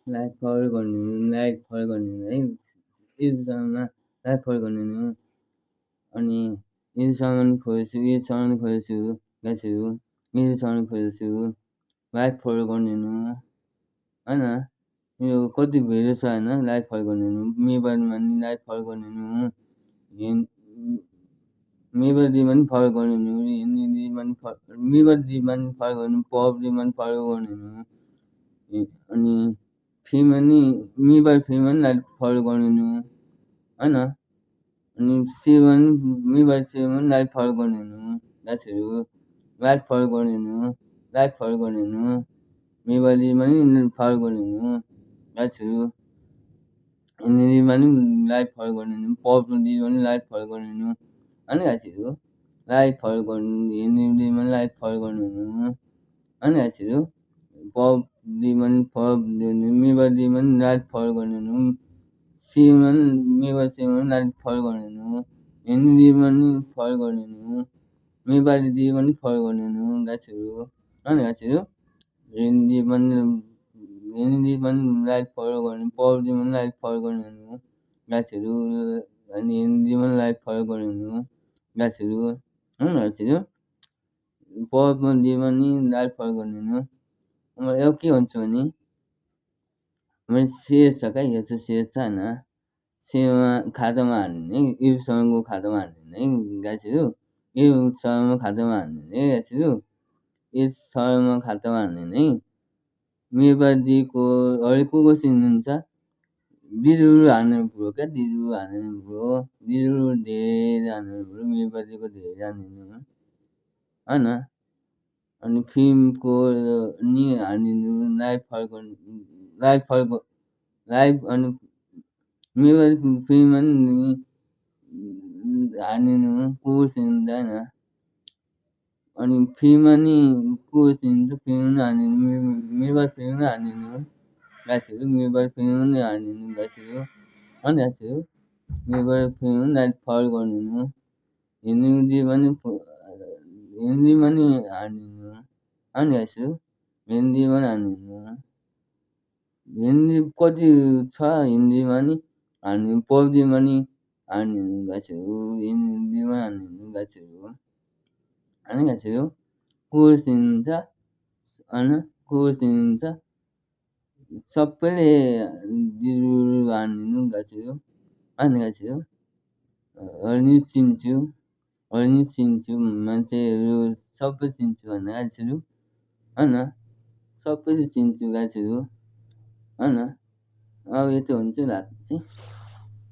Light forward गरिदिनु है युट्युबमा लाइट फरवर्ड गरिदिनु। अनि युट्युबसम्म खोजेछु गाइसहरू, युट्युबसम्म खोजेछु लाइट फरवर्ड गरिदिनु होइन। यो कति भिडियो छ होइन, लाइट फरवर्ड गरिदिनु। मेबारमा नि लाइट फरवर्ड गरिदिनु, मेबाजीमा नि फरवर्ड गरिदिनु, हिन्दीमा नि मेबाजीमा नि फरवर्ड गरिदिनु, पब्जीमा नि फरवर्ड गरिदिनु। अनि फ्रीमा नि मोबाइल फ्रीमा नि लाइट फरवर्ड गरिदिनु होइन। अनि सेवा नि मोबाइल सेवामा नि लाइट फरवर्ड गरिदिनु गाइसहरू, लाइट फरवर्ड गरिदिनु। मोबाइलमा नि फरवर्ड गरिदिनु गाइसहरू, हिन्दीमा नि लाइट फरवर्ड गरिदिनु, पब्जीमा नि लाइट फरवर्ड गरिदिनु होइन गाइसहरू। लाइट फरवर्ड गरिदिनु, हिन्दीमा नि लाइट फरवर्ड गरिदिनु होइन गाइसहरू। पब्जीमा नि मोबाइलमा नि लाइट फरवर्ड गरिदिनु, मोबाइल सेवामा नि लाइट फरवर्ड गरिदिनु, हिन्दीमा नि फरवर्ड गरिदिनु, मोबाइलमा नि फरवर्ड गरिदिनु गाइसहरू होइन गाइसहरू। हिन्दीमा नि लाइट फरवर्ड गरिदिनु, पब्जीमा नि लाइट फरवर्ड गरिदिनु गाइसहरू। अनि हिन्दीमा नि लाइट फरवर्ड गरिदिनु गाइसहरू होइन गाइसहरू। पब्जीमा नि लाइट फरवर्ड गरिदिनु। अब के भन्छु भने मैले सेयर छ क्या, यो चाहिँ सेयर छ होइन। सेवामा खातामा हाल्ने युट्युबसँगको खातामा हाल्ने है गाइसहरू, युट्युबसँगको खातामा हाल्ने है गाइसहरू, युट्युबसँगको खातामा हाल्ने है। मेबाजीको हरेक को चिन्नुहुन्छ, दिदुरु हाल्नु पऱ्यो क्या, दिदुरु हाल्नु पऱ्यो, दिदुरु धेरै हाल्नु पऱ्यो, मेबाजीको धेरै हाल्नु होइन। अनि फिल्मको नि हालिदिनु, लाइभ अनि मोबाइल फिल्ममा नि हालिदिनु को चिन्छ होइन। अनि फिल्ममा नि को चिन्छ, फिल्ममा हालिदिनु, मोबाइल फिल्ममा हालिदिनु गाइसहरू, मोबाइल फिल्ममा नि हालिदिनु गाइसहरू होइन गाइसहरू। मोबाइल फिल्ममा लाइट फरवर्ड गरिदिनु, हिन्दीमा नि हालिदिनु होइन गाइसहरू, हिन्दीमा नि हालिदिनु। हिन्दी कति छ, हिन्दीमा नि हालिदिनु, पब्जीमा नि हालिदिनु गाइसहरू, हिन्दीमा हालिदिनु गाइसहरू होइन गाइसहरू। को चिन्छ होइन, को चिन्छ सबैले दिदुरु हालिदिनु गाइसहरू होइन गाइसहरू। हरिनी चिन्छु मान्छेहरू सबै चिन्छु होइन गाइसहरू होइन, सबैले चिन्छु गाइसहरू होइन। अब यति हुन्छ रात चाहिँ।